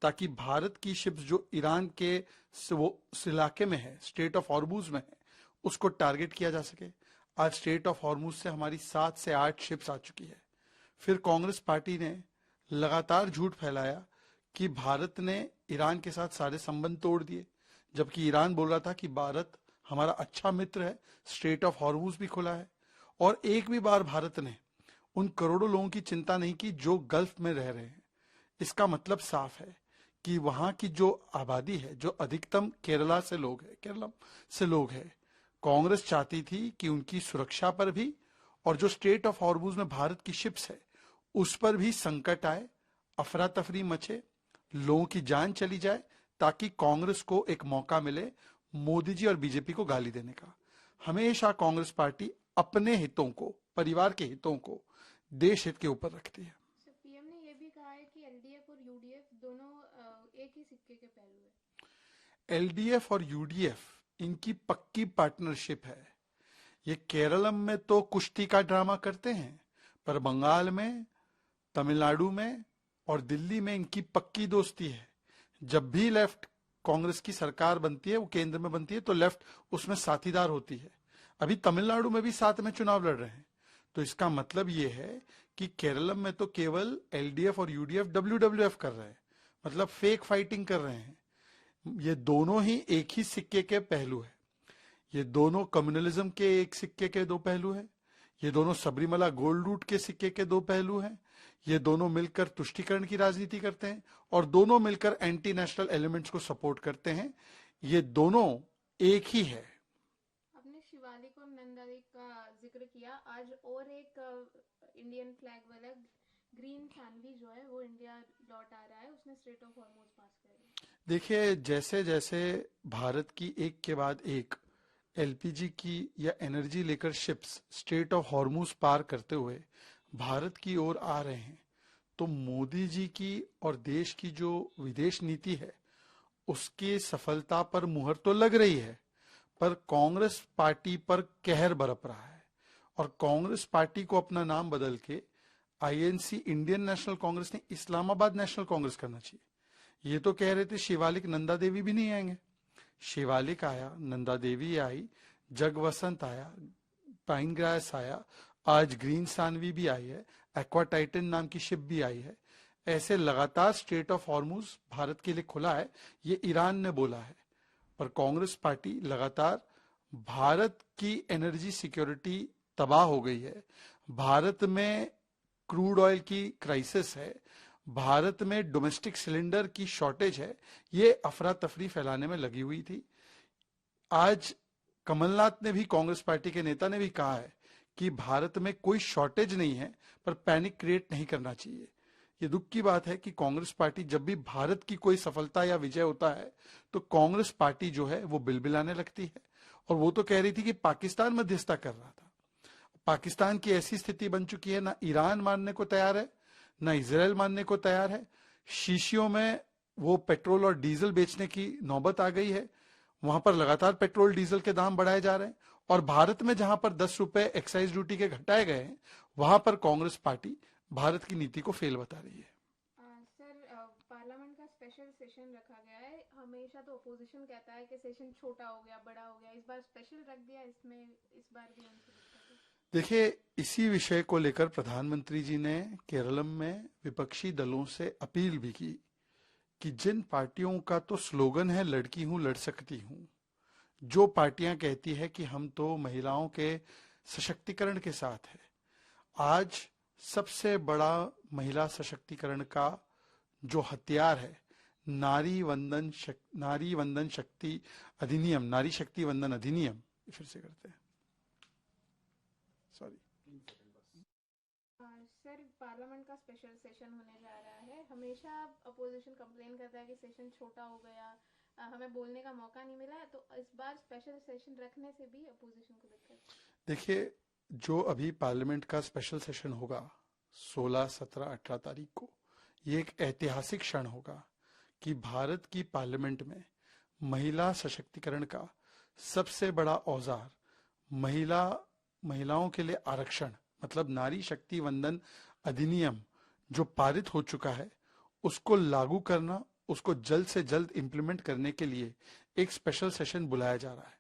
ताकि भारत की शिप्स जो ईरान के उस इलाके में है, स्ट्रेट ऑफ हॉर्मुज में है, उसको टारगेट किया जा सके। आज स्ट्रेट ऑफ हॉर्मुज से हमारी 7 से 8 शिप्स आ चुकी है। फिर कांग्रेस पार्टी ने लगातार झूठ फैलाया कि भारत ने ईरान के साथ सारे संबंध तोड़ दिए, जबकि ईरान बोल रहा था कि भारत हमारा अच्छा मित्र है, स्ट्रेट ऑफ हॉर्मुज भी खुला है। और एक भी बार भारत ने उन करोड़ों लोगों की चिंता नहीं की जो गल्फ में रह रहे हैं। इसका मतलब साफ है कि वहां की जो आबादी है, जो अधिकतम केरला से लोग है, केरला से लोग है, कांग्रेस चाहती थी कि उनकी सुरक्षा पर भी और जो स्ट्रेट ऑफ हॉर्मुज में भारत की शिप्स है उस पर भी संकट आए, अफरा तफरी मचे, लोगों की जान चली जाए, ताकि कांग्रेस को एक मौका मिले मोदी जी और बीजेपी को गाली देने का। हमेशा कांग्रेस पार्टी अपने हितों को, परिवार के हितों को देश हित के ऊपर रखती है। पीएम ने यह भी कहा है कि एलडीएफ और यूडीएफ दोनों एक ही सिक्के के पहलू है। एलडीएफ और यूडीएफ इनकी पक्की पार्टनरशिप है। ये केरलम में तो कुश्ती का ड्रामा करते हैं, पर बंगाल में, तमिलनाडु में और दिल्ली में इनकी पक्की दोस्ती है। जब भी लेफ्ट कांग्रेस की सरकार बनती है, वो केंद्र में बनती है, तो लेफ्ट उसमें साथीदार होती है। अभी तमिलनाडु में भी साथ में चुनाव लड़ रहे हैं। तो इसका मतलब ये है कि केरलम में तो केवल एलडीएफ और यूडीएफ डब्ल्यूडब्ल्यूएफ कर रहे हैं, मतलब फेक फाइटिंग कर रहे हैं। ये दोनों ही एक ही सिक्के के पहलू है। ये दोनों कम्युनलिज्म के एक सिक्के के दो पहलू हैं। ये दोनों सबरीमला गोल्ड रूट के सिक्के के दो पहलू हैं। ये दोनों मिलकर तुष्टीकरण की राजनीति करते हैं और दोनों मिलकर एंटी नेशनल एलिमेंट्स को सपोर्ट करते हैं। ये दोनों एक ही है। आपने शिवालिक और नंदा देवी का जिक्र किया। आज और एक इंडियन फ्लैग वाला ग्रीन सानवी जो है वो इंडिया लौट आ रहा है, उसने स्ट्रेट ऑफ हॉर्मुज पास कर दिया। देखिए, जैसे जैसे भारत की एक के बाद एक एलपीजी की या एनर्जी लेकर शिप्स स्ट्रेट ऑफ हॉर्मुज पार करते हुए भारत की ओर आ रहे हैं, तो मोदी जी की और देश की जो विदेश नीति है उसकी सफलता पर मुहर तो लग रही है, पर कांग्रेस पार्टी पर कहर बरप रहा है। और कांग्रेस पार्टी को अपना नाम बदल के आईएनसी, इंडियन नेशनल कांग्रेस ने इस्लामाबाद नेशनल कांग्रेस करना चाहिए। ये तो कह रहे थे शिवालिक नंदा देवी भी नहीं आएंगे। शिवालिक आया, नंदा देवी आई, जगवसंत आया, पाइन ग्रास आया, आज ग्रीन सानवी भी आई है, एक्वा टाइटन नाम की शिप भी आई है। ऐसे लगातार स्ट्रेट ऑफ हॉर्मुज भारत के लिए खुला है, ये ईरान ने बोला है। पर कांग्रेस पार्टी लगातार, भारत की एनर्जी सिक्योरिटी तबाह हो गई है, भारत में क्रूड ऑयल की क्राइसिस है, भारत में डोमेस्टिक सिलेंडर की शॉर्टेज है, ये अफरा तफरी फैलाने में लगी हुई थी। आज कमलनाथ ने भी, कांग्रेस पार्टी के नेता ने भी कहा है कि भारत में कोई शॉर्टेज नहीं है, पर पैनिक क्रिएट नहीं करना चाहिए। ये दुख की बात है कि कांग्रेस पार्टी जब भी भारत की कोई सफलता या विजय होता है तो कांग्रेस पार्टी जो है वो बिलबिलाने लगती है। और वो तो कह रही थी कि पाकिस्तान मध्यस्थता कर रहा था। पाकिस्तान की ऐसी स्थिति बन चुकी है, ना ईरान मानने को तैयार है, ना इजराइल मानने को तैयार है। शीशियों में वो पेट्रोल और डीजल बेचने की नौबत आ गई है। वहां पर लगातार पेट्रोल डीजल के दाम बढ़ाए जा रहे हैं। और भारत में जहां पर 10 रुपए एक्साइज ड्यूटी के घटाए गए हैं, वहां पर कांग्रेस पार्टी भारत की नीति को फेल बता रही है। सर, पार्लियामेंट का स्पेशल सेशन रखा गया है। हमेशा तो अपोजिशन कहता है कि सेशन छोटा हो गया, बड़ा हो गया, इस बार स्पेशल रख दिया, इसमें इस बार भी देखिए, इसी विषय को लेकर प्रधानमंत्री जी ने केरलम में विपक्षी दलों से अपील भी की कि जिन पार्टियों का तो स्लोगन है लड़की हूं लड़ सकती हूं, जो पार्टियां कहती है कि हम तो महिलाओं के सशक्तिकरण के साथ है, आज सबसे बड़ा महिला सशक्तिकरण का जो हथियार है, नारी वंदन शक्ति अधिनियम, नारी शक्ति वंदन अधिनियम, फिर से करते हैं, सॉरी सर, पार्लियामेंट का स्पेशल सेशन होने जा रहा है। हमेशा अपोजिशन कंप्लेन करता है कि सेशन छोटा हो गया, हमें बोलने का मौका नहीं मिला, तो इस बार स्पेशल सेशन रखने से भी अपोजिशन को दिक्कत। देखिए, जो अभी पार्लियामेंट का स्पेशल सेशन होगा 16, 17, 18 तारीख को, ये एक ऐतिहासिक क्षण होगा कि भारत की पार्लियामेंट में महिला सशक्तिकरण का सबसे बड़ा औजार, महिलाओं के लिए आरक्षण, मतलब नारी शक्ति वंदन अधिनियम जो पारित हो चुका है, उसको लागू करना उसको जल्द से जल्द इंप्लीमेंट करने के लिए एक स्पेशल सेशन बुलाया जा रहा है।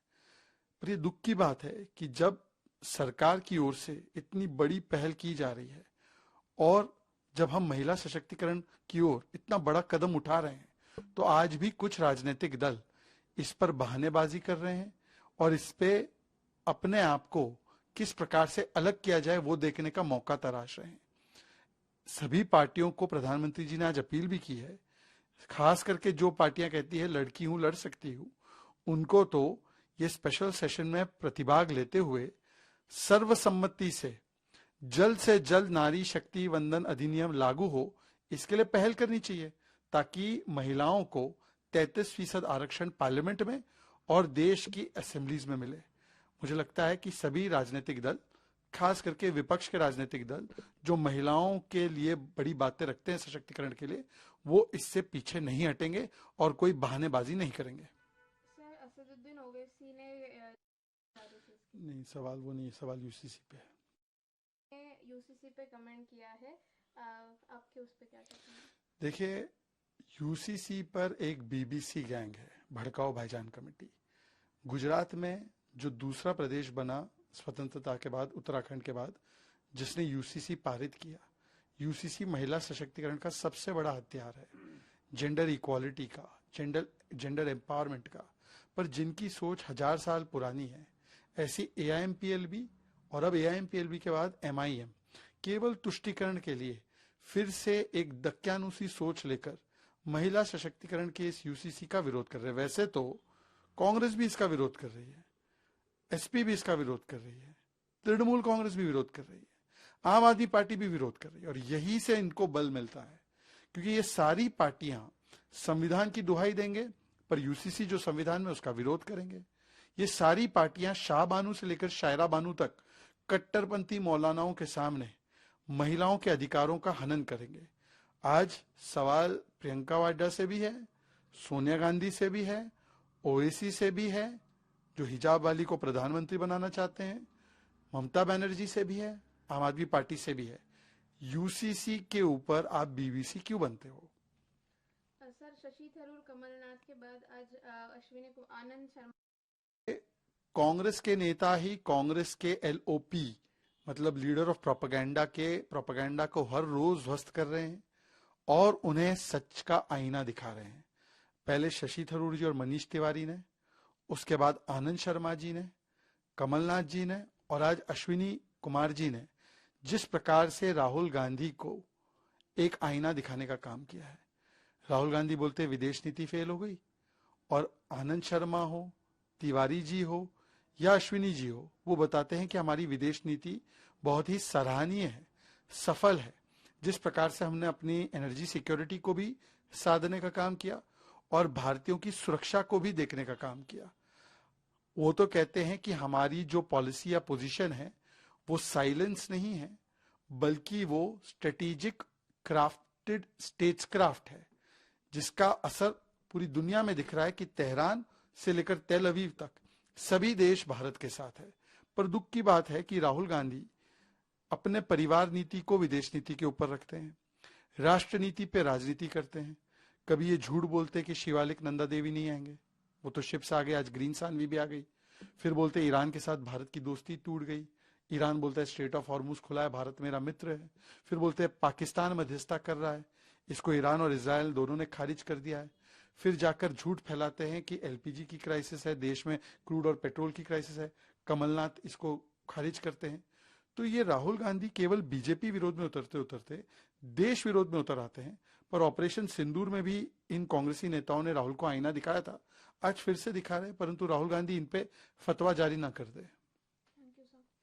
पर ये दुख की बात है कि जब सरकार की ओर से इतनी बड़ी पहल की जा रही है और जब हम महिला सशक्तिकरण की ओर इतना बड़ा कदम उठा रहे हैं, तो आज भी कुछ राजनीतिक दल इस पर बहानेबाजी कर रहे हैं और इस पे अपने आप को किस प्रकार से अलग किया जाए वो देखने का मौका तलाश रहे हैं। सभी पार्टियों को प्रधानमंत्री जी ने आज अपील भी की है, खास करके जो पार्टियां कहती है लड़की हूं लड़ सकती हूं, उनको तो ये स्पेशल सेशन में प्रतिभाग लेते हुए सर्वसम्मति से जल्द नारी शक्ति वंदन अधिनियम लागू हो, इसके लिए पहल करनी चाहिए ताकि महिलाओं को 33% आरक्षण पार्लियामेंट में और देश की असेंबलीज में मिले। मुझे लगता है कि सभी राजनीतिक दल, खास करके विपक्ष के राजनीतिक दल जो महिलाओं के लिए बड़ी बातें रखते हैं सशक्तिकरण के लिए, वो इससे पीछे नहीं हटेंगे और कोई बहानेबाजी नहीं करेंगे। सर, असदुद्दीन ओवैसी ने नहीं, सवाल वो नहीं, सवाल यूसीसी पे है। यूसीसी पे कमेंट किया है, आपके उस पे क्या कहते हैं? देखिए, यूसीसी पर एक बीबीसी गैंग है, भड़काओ भाईजान कमेटी। गुजरात में जो दूसरा प्रदेश बना स्वतंत्रता के बाद, उत्तराखंड के बाद, जिसने यूसीसी पारित किया। यूसीसी महिला सशक्तिकरण का सबसे बड़ा हथियार है, जेंडर इक्वालिटी का, जेंडर एम्पावरमेंट का। पर जिनकी सोच 1000 साल पुरानी है, ऐसी एआईएमपीएलबी और अब एआईएमपीएलबी के बाद एमआईएम केवल तुष्टीकरण के लिए फिर से एक दक्यानुसी सोच लेकर महिला सशक्तिकरण के इस यूसीसी का विरोध कर रहे हैं। वैसे तो कांग्रेस भी इसका विरोध कर रही है, एसपी भी इसका विरोध कर रही है, तृणमूल कांग्रेस भी विरोध कर रही है, आम आदमी पार्टी भी विरोध कर रही है। और यही से इनको बल मिलता है, क्योंकि ये सारी पार्टियां संविधान की दुहाई देंगे पर यूसीसी जो संविधान में उसका विरोध करेंगे। ये सारी पार्टियां शाह बानू से लेकर शायरा बानू तक कट्टरपंथी मौलानाओं के सामने महिलाओं के अधिकारों का हनन करेंगे। आज सवाल प्रियंका वाड्रा से भी है, सोनिया गांधी से भी है, ओवैसी से भी है जो हिजाब वाली को प्रधानमंत्री बनाना चाहते हैं, ममता बनर्जी से भी है, आम आदमी पार्टी से भी है। यूसीसी के ऊपर आप बीबीसी क्यों बनते हो? सर, शशि थरूर कमलनाथ के बाद आज अश्विनी को आनंद शर्मा, कांग्रेस के नेता ही कांग्रेस के एलओपी मतलब लीडर ऑफ प्रोपेगेंडा के प्रोपेगेंडा को हर रोज ध्वस्त कर रहे हैं और उन्हें सच का आईना दिखा रहे हैं। पहले शशि थरूर जी और मनीष तिवारी ने, उसके बाद आनंद शर्मा जी ने, कमलनाथ जी ने और आज अश्विनी कुमार जी ने जिस प्रकार से राहुल गांधी को एक आईना दिखाने का काम किया है। राहुल गांधी बोलते विदेश नीति फेल हो गई और आनंद शर्मा हो, तिवारी जी हो या अश्विनी जी हो, वो बताते हैं कि हमारी विदेश नीति बहुत ही सराहनीय है, सफल है। जिस प्रकार से हमने अपनी एनर्जी सिक्योरिटी को भी साधने का काम किया और भारतीयों की सुरक्षा को भी देखने का काम किया। वो तो कहते हैं कि हमारी जो पॉलिसी या पोजीशन है वो साइलेंस नहीं है, बल्कि वो स्ट्रेटेजिक क्राफ्टेड स्टेट्सक्राफ्ट है, जिसका असर पूरी दुनिया में दिख रहा है कि तेहरान से लेकर तेल अवीव तक सभी देश भारत के साथ है। पर दुख की बात है कि राहुल गांधी अपने परिवार नीति को विदेश नीति के ऊपर रखते हैं, राष्ट्र नीति पे राजनीति करते हैं। कभी ये झूठ बोलते कि शिवालिक नंदा देवी नहीं आएंगे, वो तो शिप्स आ गए, आज ग्रीन सानवी भी आ गई। फिर बोलते ईरान के साथ भारत की दोस्ती टूट गई, ईरान बोलता है स्ट्रेट ऑफ हॉर्मुज खुला है, भारत मेरा मित्र है। फिर बोलते हैं पाकिस्तान मध्यस्थता कर रहा है, इसको ईरान और इजराइल दोनों ने खारिज कर दिया है। फिर जाकर झूठ फैलाते हैं कि एलपीजी की क्राइसिस है, देश में क्रूड और पेट्रोल की क्राइसिस है, कमलनाथ इसको खारिज करते हैं। तो ये राहुल गांधी केवल बीजेपी विरोध में उतरते उतरते देश विरोध में उतर आते हैं। पर ऑपरेशन सिंदूर में भी इन कांग्रेसी नेताओं ने राहुल को आईना दिखाया था, आज फिर से दिखा रहे, परंतु राहुल गांधी इन पे फतवा जारी ना कर दे।